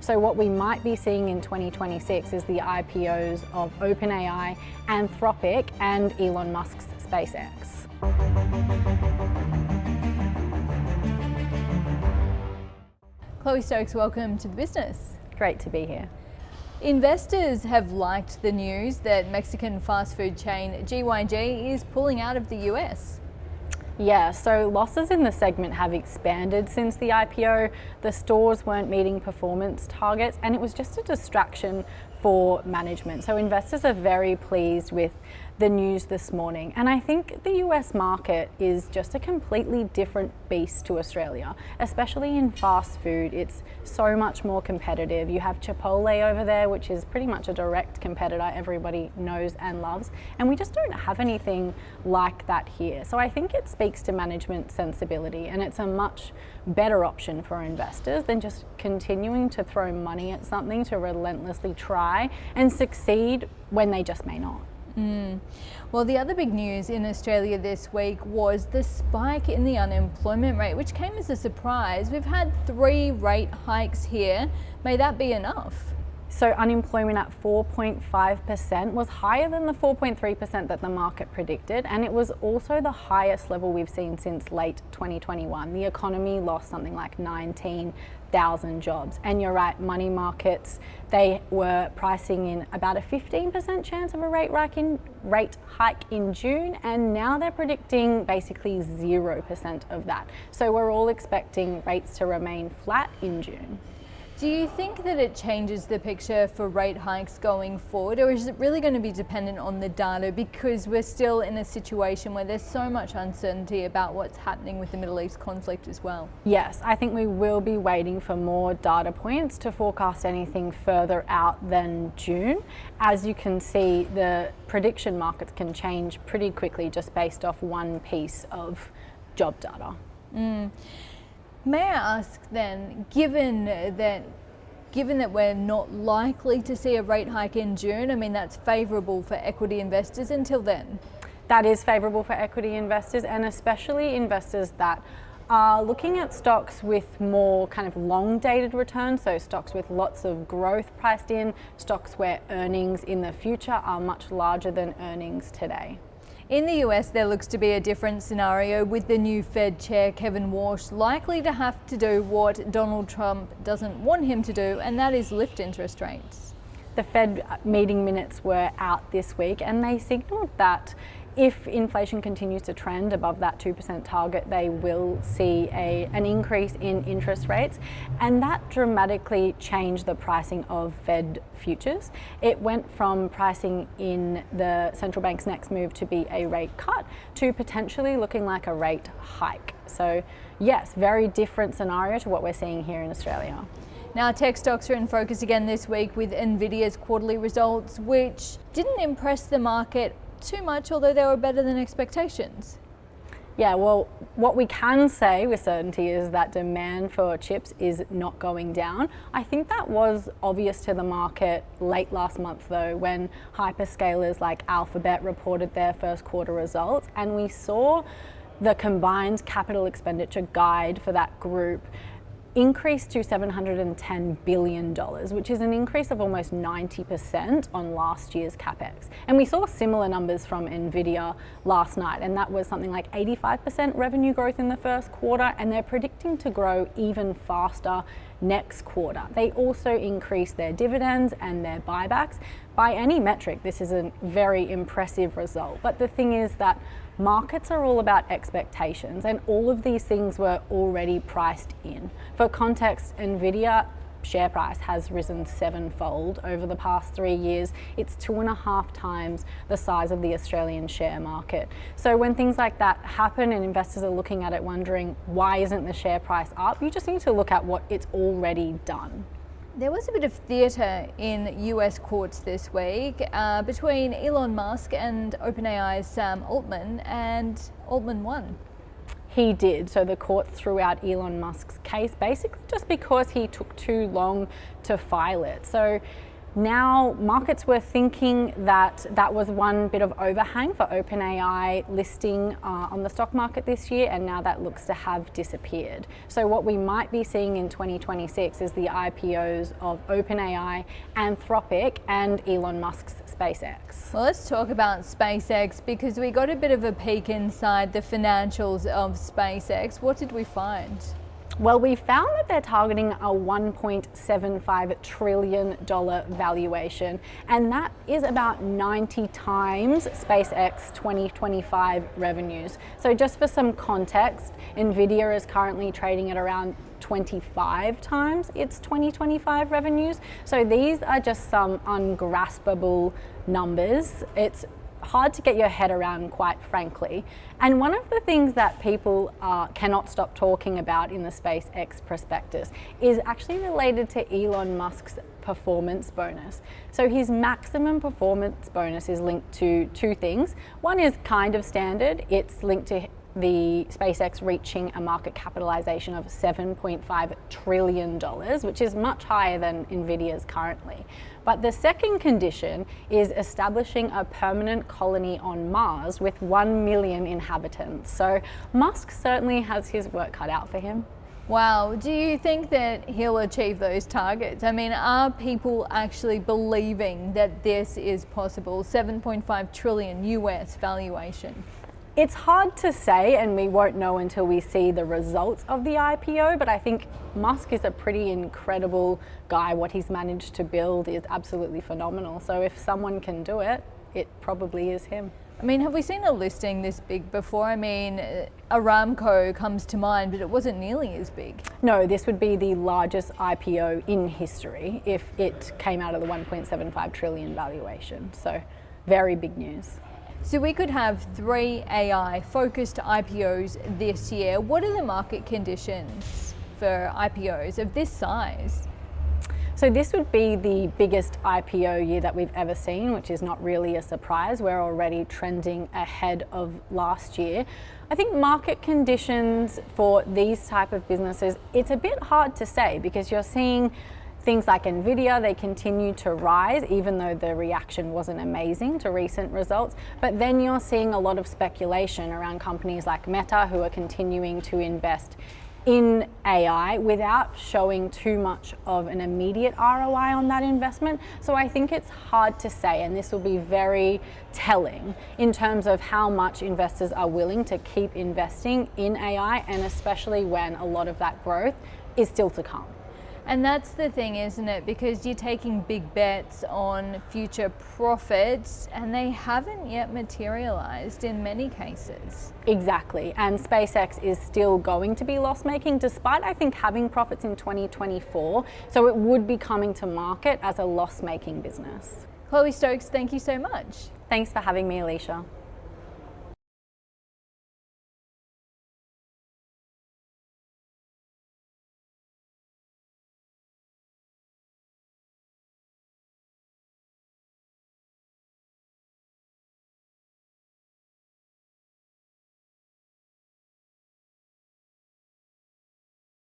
So what we might be seeing in 2026 is the IPOs of OpenAI, Anthropic, and Elon Musk's SpaceX. Chloe Stokes, welcome to the business. Great to be here. Investors have liked the news that Mexican fast food chain GYG is pulling out of the US. Yeah, so losses in the segment have expanded since the IPO. The stores weren't meeting performance targets, and it was just a distraction for management. So investors are very pleased with the news this morning. And I think the US market is just a completely different beast to Australia, especially in fast food. It's so much more competitive. You have Chipotle over there, which is pretty much a direct competitor everybody knows and loves. And we just don't have anything like that here. So I think it speaks to management sensibility, and it's a much better option for investors than just continuing to throw money at something to relentlessly try and succeed when they just may not. Well, the other big news in Australia this week was the spike in the unemployment rate, which came as a surprise. We've had 3 rate hikes here. May that be enough? So unemployment at 4.5% was higher than the 4.3% that the market predicted, and it was also the highest level we've seen since late 2021. The economy lost something like 19,000 jobs. And you're right, money markets, they were pricing in about a 15% chance of a rate hike in June, and now they're predicting basically 0% of that. So we're all expecting rates to remain flat in June. Do you think that it changes the picture for rate hikes going forward, or is it really going to be dependent on the data, because we're still in a situation where there's so much uncertainty about what's happening with the Middle East conflict as well? Yes, I think we will be waiting for more data points to forecast anything further out than June. As you can see, the prediction markets can change pretty quickly just based off one piece of job data. May I ask then, given that we're not likely to see a rate hike in June, I mean, that's favourable for equity investors until then? That is favourable for equity investors, and especially investors that are looking at stocks with more kind of long dated returns, so stocks with lots of growth priced in, stocks where earnings in the future are much larger than earnings today. In the US, there looks to be a different scenario, with the new Fed chair, Kevin Warsh, likely to have to do what Donald Trump doesn't want him to do, and that is lift interest rates. The Fed meeting minutes were out this week, and they signalled that if inflation continues to trend above that 2% target, they will see an increase in interest rates, and that dramatically changed the pricing of Fed futures. It went from pricing in the central bank's next move to be a rate cut to potentially looking like a rate hike. So yes, very different scenario to what we're seeing here in Australia. Now, tech stocks are in focus again this week with Nvidia's quarterly results, which didn't impress the market too much, although they were better than expectations. Yeah, well, what we can say with certainty is that demand for chips is not going down. I think that was obvious to the market late last month, though, when hyperscalers like Alphabet reported their first quarter results, and we saw the combined capital expenditure guide for that group increased to $710 billion, which is an increase of almost 90% on last year's capex. And we saw similar numbers from Nvidia last night, and that was something like 85% revenue growth in the first quarter, and they're predicting to grow even faster next quarter. They also increased their dividends and their buybacks. By any metric, this is a very impressive result. But the thing is that markets are all about expectations, and all of these things were already priced in. For context, Nvidia share price has risen 7-fold over the past 3 years. It's 2.5 times the size of the Australian share market. So when things like that happen and investors are looking at it wondering why isn't the share price up, you just need to look at what it's already done. There was a bit of theatre in US courts this week between Elon Musk and OpenAI's Sam Altman, and Altman won. He did. So the court threw out Elon Musk's case basically just because he took too long to file it. So Now, markets were thinking that that was one bit of overhang for OpenAI listing on the stock market this year, and now that looks to have disappeared. So what we might be seeing in 2026 is the IPOs of OpenAI, Anthropic, and Elon Musk's SpaceX. Well, let's talk about SpaceX because we got a bit of a peek inside the financials of SpaceX. What did we find? Well, we found that they're targeting a $1.75 trillion valuation, and that is about 90 times SpaceX 2025 revenues. So just for some context, Nvidia is currently trading at around 25 times its 2025 revenues. So these are just some ungraspable numbers. It's hard to get your head around, quite frankly. And one of the things that people cannot stop talking about in the SpaceX prospectus is actually related to Elon Musk's performance bonus. So his maximum performance bonus is linked to two things. One is kind of standard. It's linked to the SpaceX reaching a market capitalization of $7.5 trillion, which is much higher than Nvidia's currently. But the second condition is establishing a permanent colony on Mars with 1 million inhabitants. So Musk certainly has his work cut out for him. Wow, do you think that he'll achieve those targets? I mean, are people actually believing that this is possible? 7.5 trillion US valuation. It's hard to say, and we won't know until we see the results of the IPO, but I think Musk is a pretty incredible guy. What he's managed to build is absolutely phenomenal. So if someone can do it, it probably is him. I mean, have we seen a listing this big before? I mean, Aramco comes to mind, but it wasn't nearly as big. No, this would be the largest IPO in history if it came out of the 1.75 trillion valuation. So very big news. So we could have 3 AI-focused IPOs this year. What are the market conditions for IPOs of this size? So this would be the biggest IPO year that we've ever seen, which is not really a surprise. We're already trending ahead of last year. I think market conditions for these type of businesses, it's a bit hard to say because you're seeing things like Nvidia, they continue to rise, even though the reaction wasn't amazing to recent results. But then you're seeing a lot of speculation around companies like Meta, who are continuing to invest in AI without showing too much of an immediate ROI on that investment. So I think it's hard to say, and this will be very telling in terms of how much investors are willing to keep investing in AI, and especially when a lot of that growth is still to come. And that's the thing, isn't it? Because you're taking big bets on future profits and they haven't yet materialized in many cases. Exactly. And SpaceX is still going to be loss-making despite, I think, having profits in 2024. So it would be coming to market as a loss-making business. Chloe Stokes, thank you so much. Thanks for having me, Alicia.